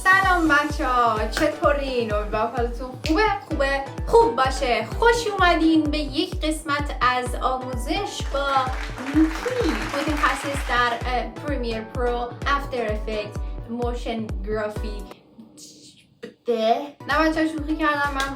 سلام بچه‌ها، چطورین؟ امیدوارم حالتون خوب باشه. خوش اومدین به یک قسمت از آموزش با نیکی، متخصص در پریمیر پرو، افتر افکت، موشن گرافیک. نه بچه‌ها، شوخی کردم. من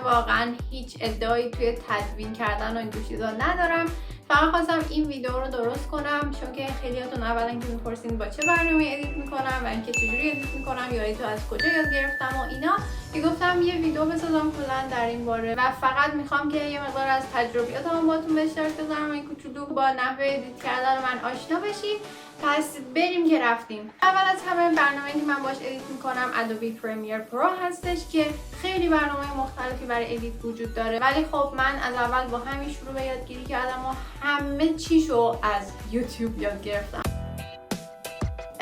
واقعا هیچ ادعایی توی تدوین کردن و این چیزا ندارم. فقط خواستم این ویدیو رو درست کنم چون که خیلیاتون اولا که میپرسین با چه برنامه ادیت میکنم و اینکه چجوری ادیت میکنم یا تو از کجا یاد گرفتم و اینا، که گفتم یه ویدیو بسازم کلا در این باره و فقط میخوام که یه مقدار از تجربیاتم باهاتون به اشتراک بذارم. این کوچولو با نحوه ادیت کردن من آشنا بشید. پس بریم که رفتیم. اول از همه برنامه‌ای که من باش ادیت میکنم ادوبی پرمیر پرو هستش که خیلی برنامه مختلفی برای ادیت وجود داره، ولی خب من از اول با همین شروع به یادگیری کردم و همه چیشو از یوتیوب یاد گرفتم.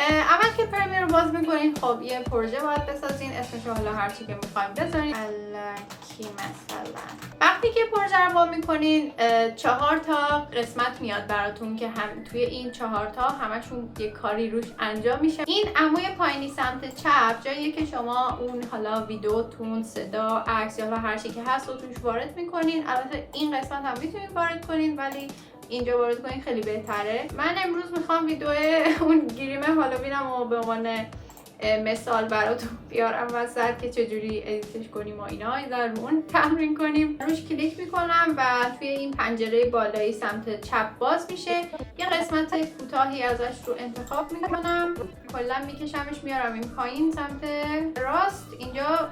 اول که پرمیر رو باز میکنین، خب یه پروژه باید بسازین، اسمش رو حالا هر چی که میخواین بذارین. الکی مثلا وقتی که پروژه رو باز میکنین 4 تا قسمت میاد براتون که هم توی این 4 تا همشون یه کاری روش انجام میشه. این عموی پایینی سمت چپ جاییه که شما اون حالا ویدیوتون، صدا، عکس یا هر چی که هست رو توش وارد میکنین. البته این قسمت هم میتونین وارد کنین، ولی اینجا وارد کنین خیلی بهتره. من امروز میخوام ویدیو اون گریم هالووینم و به عنوان مثال براتون بیارم وسط که چجوری ادیتش کنیم و اینا. رو اون تمرین کنیم. روش کلیک میکنم و توی این پنجره بالایی سمت چپ باز میشه. یه قسمت کوتاهی ازش رو انتخاب میکنم، کلا میکشمش میارم این پایین سمت راست. اینجا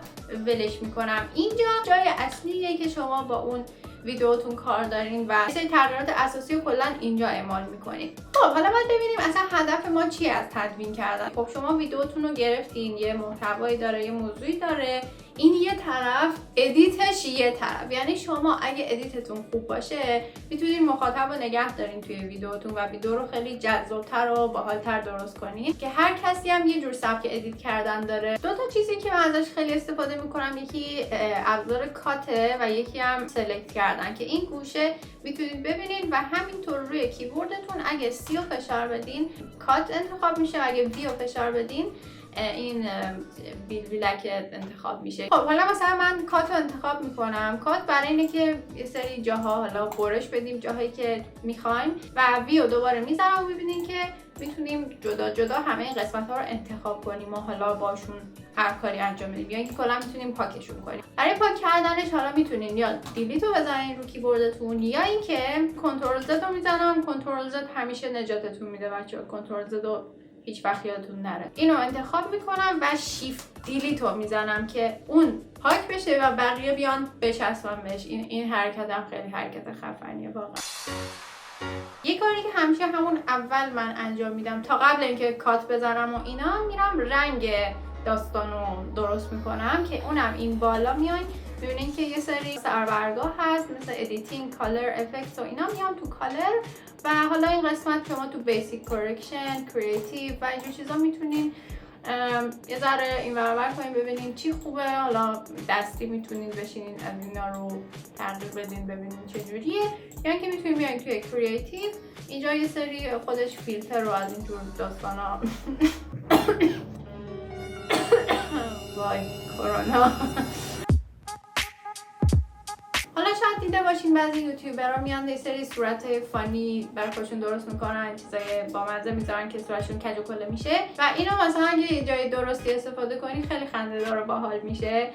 ولش میکنم. اینجا جای اصلیه که شما با اون ویدیوتون کار دارین و سری تغییرات اساسی رو کلا اینجا اعمال میکنید. خب حالا باید ببینیم اصلا هدف ما چیه از تدوین کردن. خب شما ویدیوتون رو گرفتین، یه محتوایی داره، یه موضوعی داره، این یه طرف، ادیتش یه طرف. یعنی شما اگه ادیتتون خوب باشه میتونید مخاطب رو نگه دارین توی ویدیوتون و ویدیو رو خیلی جذاب‌تر و باحال‌تر درست کنید که هر کسی هم یه جور سبک ادیت کردن داره. دو تا چیزی که من ازش خیلی استفاده میکنم، یکی ابزار کاته و یکی هم سلکت کردن که این گوشه میتونید ببینید و همینطور روی کیبوردتون اگه سی رو فشار بدین کات انتخاب میشه و اگه وی رو فشار بدین این بیلک انتخاب میشه. خب حالا مثلا من کات رو انتخاب میکنم. کات برای اینه که یه سری جاها حالا برش بدیم جاهایی که میخوایم و وی رو دوباره میذارم و میبینین که میتونیم جدا همه این قسمت ها رو انتخاب کنیم و حالا باشون هر کاری انجام بدیم یا اینکه کلا میتونیم پاکشون کنیم. برای پاک کردنش حالا میتونین یا دیلیت رو بزنین رو کیبوردتون یا اینکه کنترل زد رو میزنم. کنترل زد همیشه نجاتتون میده بچه‌ها. کنترل زد رو هیچ وقت یادتون نره. اینو انتخاب میکنم و شیفت دیلیت رو میزنم که اون پاک بشه و بقیه بیان بچسبن بهش. این حرکت هم خیلی حرکت خفنیه واقعا. یه کاری که همیشه همون اول من انجام میدم تا قبل اینکه کات بزنم و اینا، میرم رنگ داستانو درست میکنم که اونم این بالا میاین ببینین که یه سری سربرگاه هست مثل ادیتینگ، کالر، افکت و اینا. میام تو کالر و حالا این قسمت شما تو بیسیک کورکشن، کریتیو و اینجور چیزا میتونین یه ذره این برابر کنین ببینین چی خوبه. حالا دستی میتونین بشینین از اینا رو تغییر بدین ببینین چجوریه، یعنی که میتونین بیاین توی کریتیو. اینجا یه سری خودش فیلتر رو از اینجور داستانا وای کرونا. حالا شاید دیده باشین بعضی یوتیوبرها میان یه سری صورت فانی برای خودشون درست میکنن، چیزای بامزه میذارن که صورتشون کج و کله میشه و اینو مثلا اگه یه جای درستی استفاده کنین خیلی خنده‌دار و باحال میشه،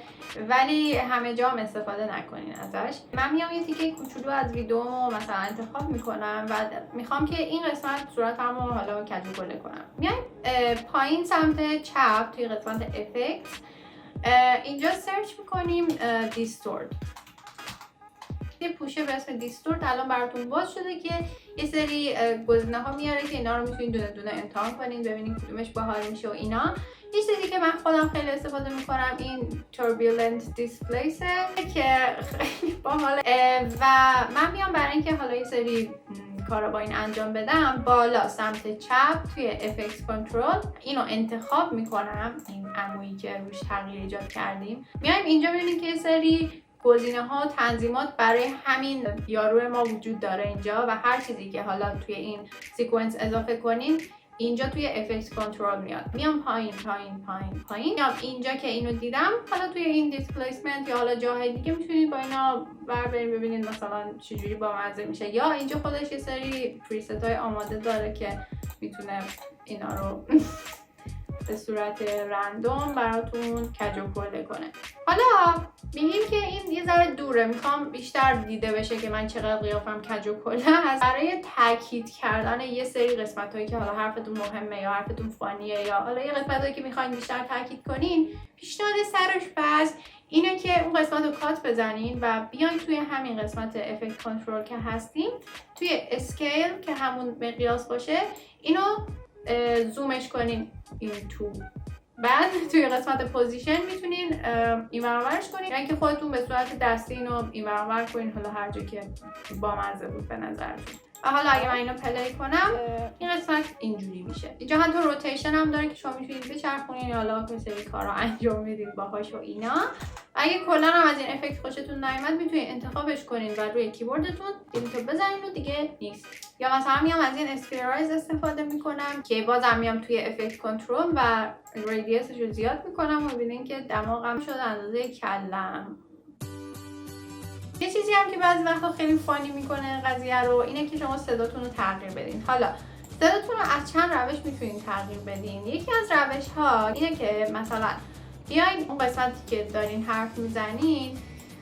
ولی همه جا هم استفاده نکنین ازش. من میام یه تیکه کوچولو از ویدیومو مثلا انتخاب میکنم و میخوام که این قسمت صورتمو حالا کج و کله کنم. میایم پایین سمت چپ توی قسمت افکت اینجا سرچ میکنیم دیستورت. یه پوشه به اسم دیستورت الان براتون باز شده که یه سری گزینه ها میاره که اینا رو میتونید دونه دونه امتحان کنین ببینید کدومش باحال میشه و اینا. یه چیزی که من خودم خیلی استفاده میکنم این توربولنت دیسپلیسه که خیلی باحاله و من میام برای اینکه حالا یه سری کارا با این انجام بدم بالا سمت چپ توی افکت کنترل اینو انتخاب میکنم، این عمویی که روش تغییر ایجاد کردیم. میایم اینجا ببینید که یه سری گزینه‌ها و تنظیمات برای همین یارو ما وجود داره اینجا و هر چیزی که حالا توی این سیکونس اضافه کنین اینجا توی افکت کنترل میاد، میام پایین پایین پایین پایین، میام اینجا که اینو دیدم، حالا توی این دیسپلیسمنت یا حالا جاهای دیگه میتونید با اینا بریم ببینید مثلا چجوری بامزه میشه. یا اینجا خودش یه سری پریست های آماده داره که میتونه اینا رو به صورت رندوم براتون کج و کله کنه. حالا میگیم که این یه ذره دوره، میخوام بیشتر دیده بشه که من چقدر قیافم کج و کله هست. برای تاکید کردن یه سری قسمت هایی که حالا حرفتون مهمه یا حرفتون فانیه یا حالا یه قسمت هایی که میخواین بیشتر تاکید کنین، پیشنهاد سرش بس اینه که اون قسمت رو کات بزنین و بیاین توی همین قسمت افکت کنترل که هستیم، توی اسکیل که همون مقیاس باشه، اینو زومش کنین این تو. بعد توی قسمت پوزیشن میتونین این ورورش کنین، یعنی که خودتون به صورت دستی اینو این ورور کنین، حالا هر جا که بامزه بود به نظرتون. و حالا اگه من اینو پلی کنم این قسمت اینجوری میشه. اینجا حتی روتیشن هم داره که شما میتونید بچرخونین یا حالا یه سری کارا انجام میدید باهاش و اینا. اگه کلا هم از این افکت خوشتون نیومد میتونید انتخابش کنین و روی کیبوردتون دیلیتو بزنین و دیگه نیست. یا مثلا میام از این اسفیرایز استفاده میکنم که بازم میام توی افکت کنترل و ریدیوسش رو زیاد میکنم و ببینین که دماغم شد اندازه کلم. یه چیزی هم که بعضی وقتا خیلی فانی میکنه قضیه رو اینه که شما صداتون رو تغییر بدین. حالا صداتون رو از چند روش میتونین تغییر بدین. یکی از روش ها اینه که مثلا بیاین اون قسمتی که دارین حرف میزنین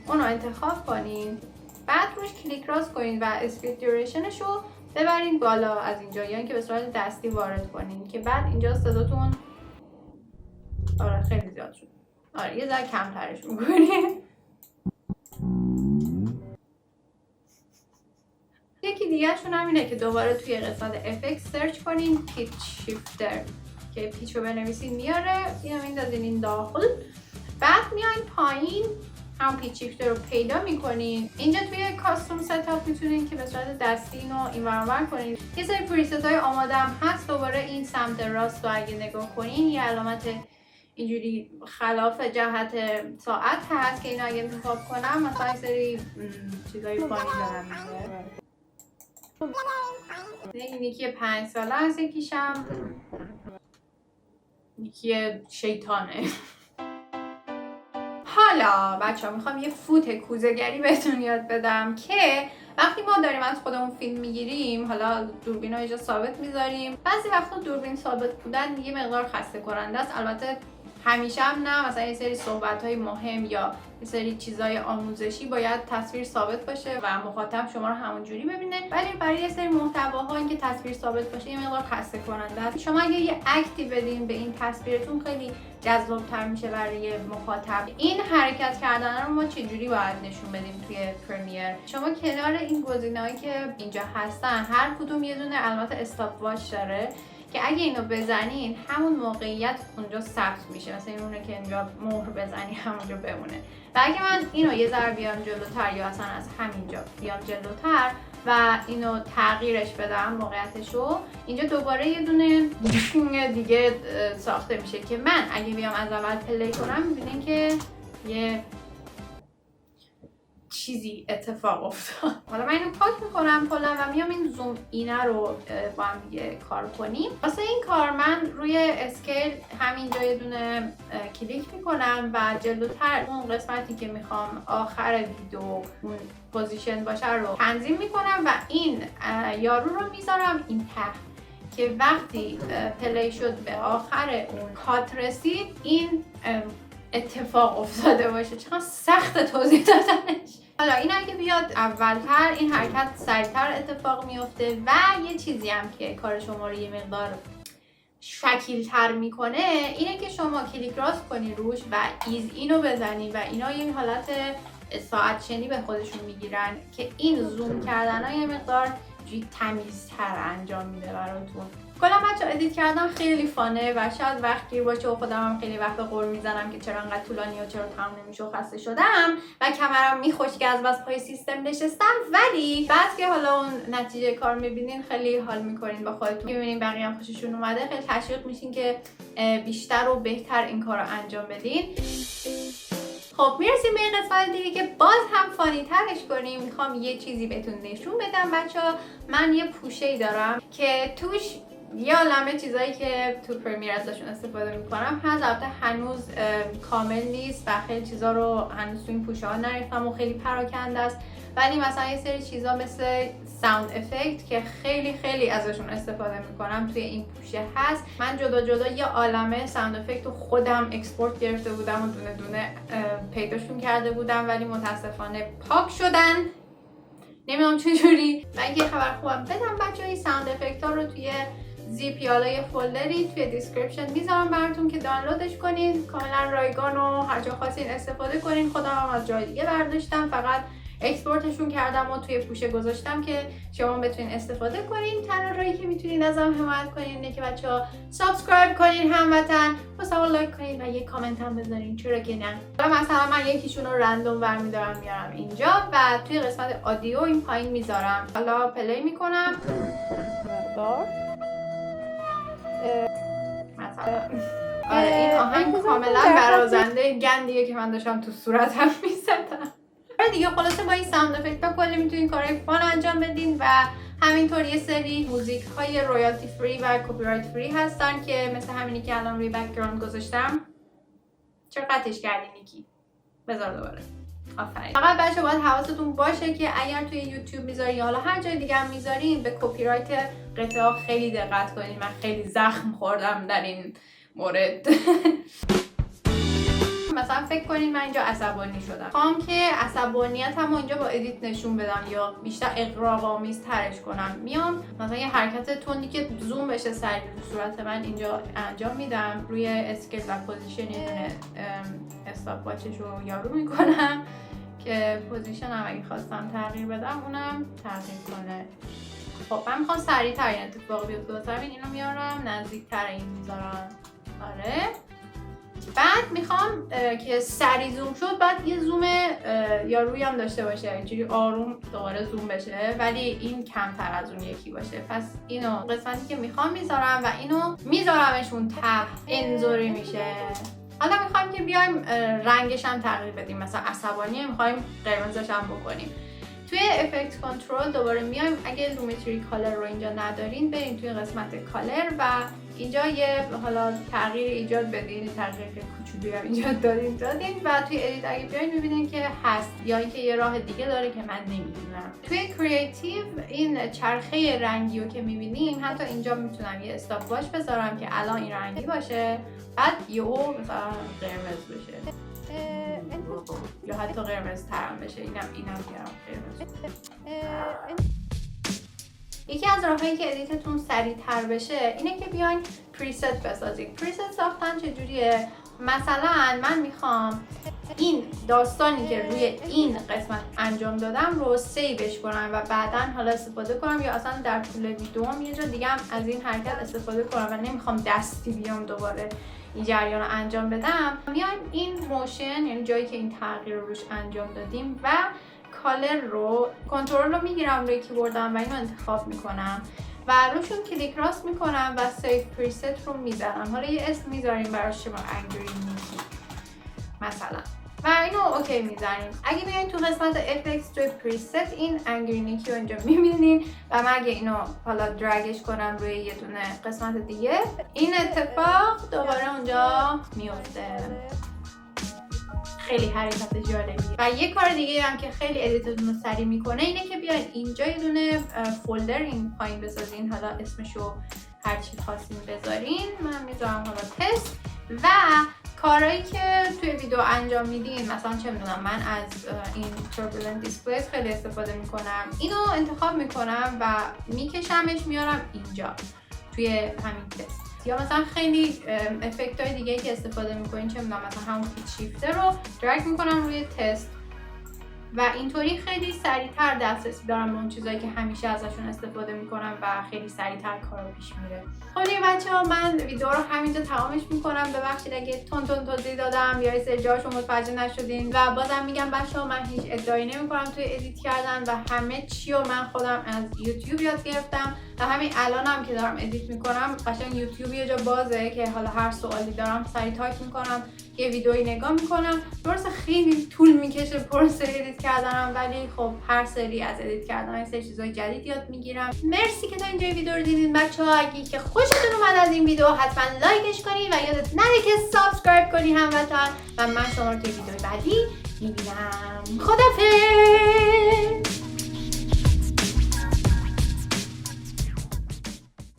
اون رو انتخاب کنین، بعد روش کلیک راست کنین و اسپید دیوریشنش رو ببرین بالا از اینجا، یعنی که به صورت دستی وارد کنین که بعد اینجا صداتون خیلی زیاد شد. یه ذره کمترش میکنین. یکی دیگه شون هم اینه که دوباره توی قسمت افکت سرچ کنین پیچ شیفتر که پیچ رو بنویسین میاره، اینو میندازین این داخل، بعد میاین پایین همون پیچ شیفتر رو پیدا میکنین. اینجا توی کاستوم ستاپ میتونین که به صورت دستی اینو این ور کنین. یه سری پریست های آماده هم هست. دوباره این سمت راست رو اگه نگاه کنین یه علامت اینجوری خلاف جهت ساعت هست که اینو اگه انتخاب کنم مثلا یه سری چیزای فانی دارم میگه. این یکی 5 ساله هست، یکیشم یکی شیطانه. حالا بچه ها میخوام یه فوت کوزه‌گری بهتون یاد بدم که وقتی ما داریم از خودمون فیلم میگیریم، حالا دوربین رو اینجا ثابت میذاریم، بعضی وقتا دوربین ثابت بودن یه مقدار خسته کننده است. البته همیشه هم نه، مثلا یه سری صحبت‌های مهم یا یه سری چیزای آموزشی باید تصویر ثابت باشه و مخاطب شما رو همونجوری ببینه، ولی برای یه سری محتواها اینکه تصویر ثابت باشه یه مقدار خسته کننده است. شما اگه یه اکتی بدین به این تصویرتون خیلی جذاب‌تر میشه برای مخاطب. این حرکت کردن رو ما چجوری باید نشون بدیم توی پرمیر؟ شما کنار این گزینه‌هایی که اینجا هستن هر کدوم یه دونه علامت استاپ واچ داره که اگه اینو بزنین همون موقعیت اونجا ثبت میشه. مثلا اینونه که اینجا مهر بزنی همونجا بمونه. و اگه من اینو یه ذره بیام جلوتر یا اصلا از همینجا بیام جلوتر و اینو تغییرش بدم موقعیتشو، اینجا دوباره یه دونه دیگه ساخته میشه که من اگه بیام از اول پلی کنم میبینین که یه چیزی اتفاق افتاد. حالا من اینو پاک میکنم کلا و میام این زوم اینه رو با هم دیگه کار کنیم. واسه این کار من روی اسکیل همینجا یه دونه کلیک میکنم و جلوتر اون قسمتی که میخوام آخر ویدیو اون پوزیشن باشه رو تنظیم میکنم و این یارو رو میذارم این ته که وقتی پلی شد به آخر اون کات رسید این اتفاق افتاده باشه. چقدر سخت توضیح دادنش. حالا این اگه بیاد اولتر این حرکت سریعتر اتفاق میفته و یه چیزی هم که کار شما رو یه مقدار شکیل‌تر میکنه اینه که شما کلیک راست کنی روش و اینو بزنی و اینا یه حالت ساعت شنی به خودشون میگیرن که این زوم کردن ها یه مقدار تمیزتر انجام میده براتون. کلا بچه ادیت کردن خیلی فانه و شاید وقت گیر باشه و خودم هم خیلی وقت قور میزنم که چرا انقدر طولانی و چرا تمام نمیشه و خسته شدم و کمرم میخوش که از بس پای سیستم نشستم، ولی بعد که حالا اون نتیجه کار میبینین خیلی حال میکنین با خودتون، میبینین بقیه هم خوششون اومده، خیلی تشویق میشین که بیشتر و بهتر این کار رو انجام بدین. خب میرسیم به این قسمت دیگه که باز هم فانی ترش کنیم. میخوام یه چیزی بهتون نشون بدم بچه ها. من یه پوشه‌ای دارم که توش یه عالمه چیزایی که تو پرمیر ازشون استفاده میکنم هست. البته هنوز کامل نیست و خیلی چیزا رو هنوز تو این پوشه ها نریختم و خیلی پراکنده است، ولی مثلا یه سری چیزا مثل ساوند افکت که خیلی ازشون استفاده میکنم توی این پوشه هست. من جدا یه عالمه ساوند افکت رو خودم اکسپورت گرفته بودم و دونه دونه پیداشون کرده بودم، ولی متاسفانه پاک شدن. نمیدونم چجوری. من یه خبر خوبم بدم بچه‌ها، این ساوند افکت ها رو توی زیپ یا یه فولدری توی دیسکریپشن میذارم براتون که دانلودش کنین. کاملا رایگان و هر جا خواستین استفاده کنین. خودم هم از جای دیگه برداشتم، فقط اکسپورتشون کردم و توی پوشه گذاشتم که شما بتونین استفاده کنین. تنها راهی که میتونین ازم حمایت کنین اینه که بچه‌ها سابسکرایب کنین هموطن، واسه لایک کنین و یه کامنت هم بذارین، چرا که نه. حالا مثلا من یکیشون رو رندوم برمی‌دارم میارم اینجا و توی قسمت آدیو این پایین میذارم. حالا پلی میکنم مثلا. آره این آهنگ کاملا برازنده گندیه که من داشتم تو صورتم میزدم. دیگه خلاصه با این ساوند افکت ها کلی میتونین کارهای فان انجام بدین و همینطور یه سری موزیک های رویالتی فری و کپی رایت فری هستن که مثل همینی که الان روی بک‌گراند گذاشتم. چرا قطعش کردی نیکی؟ بذار دوباره. آفرین. فقط بچه باید حواستون باشه که اگر توی یوتیوب میذارین یا حالا هر جای دیگه هم میذارین به کپی رایت قطعه ها خیلی دقت کنین. من خیلی زخم خوردم در این مورد. مثلا فکر کنین من اینجا عصبانی شدم، خواهم که عصبانیتم رو اینجا با ادیت نشون بدم یا بیشتر اغراق‌آمیز ترش کنم، میام مثلا یه حرکت تندی که زوم بشه سریع تو صورت من اینجا انجام میدم، روی اسکیل و پوزیشن یه دونه استاپ واچش رو یارو میکنم که پوزیشن هم اگه خواستم تغییر بدم اونم تغییر کنه. خب من میخوام سریع‌تر این اتفاق بیفته، واسه همین اینو میارم نزدیک‌تر این میذارم. آره بعد میخوام که سری زوم شد، بعد یه زوم یا روی هم داشته باشه، اینجوری آروم دوباره زوم بشه، ولی این کمتر از اون یکی باشه. پس اینو قسمتی که میخوام میذارم و اینو میذارمشون ته، اینطوری میشه. حالا میخوایم که بیایم رنگش هم تغییر بدیم، مثلا عصبانی میخوایم قرمزش هم بکنیم. توی افکت کنترل دوباره میایم، اگه لومتری کالر رو اینجا ندارین برین توی قسمت کالر و اینجا یه حالا تغییر ایجاد بدین، تغییر کوچولی هم ایجاد دادین و توی ادیت اگه بیاین میبینین که هست یا اینکه یه راه دیگه داره که من نمیدونم. توی کریتیو این چرخه رنگی رو که میبینین حتی اینجا میتونم یه استاپ واچ بذارم که الان این رنگی باشه، بعد یهو مثلا قرمز بشه یا حتی قرمز ترم بشه. اینم بیارم قرمز. یکی از راهایی که ادیتتون سریع‌تر بشه اینه که بیاین پریست بسازید. پریست ساختن چجوریه؟ مثلا من میخوام این داستانی که روی این قسمت انجام دادم رو سیوش کنم و بعداً حالا استفاده کنم، یا اصلا در طول ویدیوم یه جا دیگه هم از این حرکت استفاده کنم و نمیخوام دستی بیام دوباره این جریان رو انجام بدم. میایم این موشن، یعنی جایی که این تغییر رو روش انجام دادیم، و کالر رو کنترل رو میگیرم روی کیبوردم و اینو انتخاب میکنم و روشون کلیک راست میکنم و سیو پریست رو میزنم. حالا یه اسم میذاریم براش، شما انگری نیکی مثلا، و اینو اوکی میزنیم. اگه بیاین تو قسمت افکتس توی پریست این انگری نیکی رو اینجا میبینین و من اگه اینو حالا درگش کنم روی یه دونه قسمت دیگه این اتفاق دوباره اونجا میفته. خیلی حرکت جالبیه. و یه کار دیگه هم که خیلی ادیتتون رو سریع میکنه اینه که بیاین اینجا یه دونه فولدر این پایین بسازین، حالا اسمشو هر چی خواستین بذارین. من میذارم حالا تست و کارهایی که توی ویدیو انجام میدین، مثلا چه میدونم من از این turbulent displays خیلی استفاده میکنم، اینو انتخاب میکنم و میکشمش میارم اینجا توی همین تست. یا مثلا خیلی افکت های دیگه که استفاده میکنین، چه میدونم مثلا همون پیچ شیفته رو درگ میکنم روی تست و اینطوری خیلی سریعتر دسترسی دارم به اون چیزایی که همیشه ازشون استفاده میکنم و خیلی سریعتر کارو پیش میره. خب دیگه بچه‌ها من ویدیو رو همینجا تمامش میکنم. ببخشید اگه تون توضیح دادم یا یه سری جاشو متوجه نشدین و بازم میگم بچه‌ها من هیچ ادعایی نمیکنم توی ادیت کردن و همه چی رو من خودم از یوتیوب یاد گرفتم و همین الانم که دارم ادیت میکنم قشنگ یوتیوب یه جا بازه که حالا هر سوالی دارم سریع تایپ میکنم، یه ویدئویی نگاه میکنم. درسته خیلی طول میکشه پروسه ادیت کردنم، ولی خب هر سری از ادیت کردن یه سری چیزای جدید یاد میگیرم. مرسی که تا اینجا ویدیو رو دیدین بچه‌ها. اگه که خوشتون اومد از این ویدیو حتما لایکش کنین و یادت نره که سابسکرایب کنی هموطن و من شما رو توی ویدیو بعدی میبینم. خدافظ.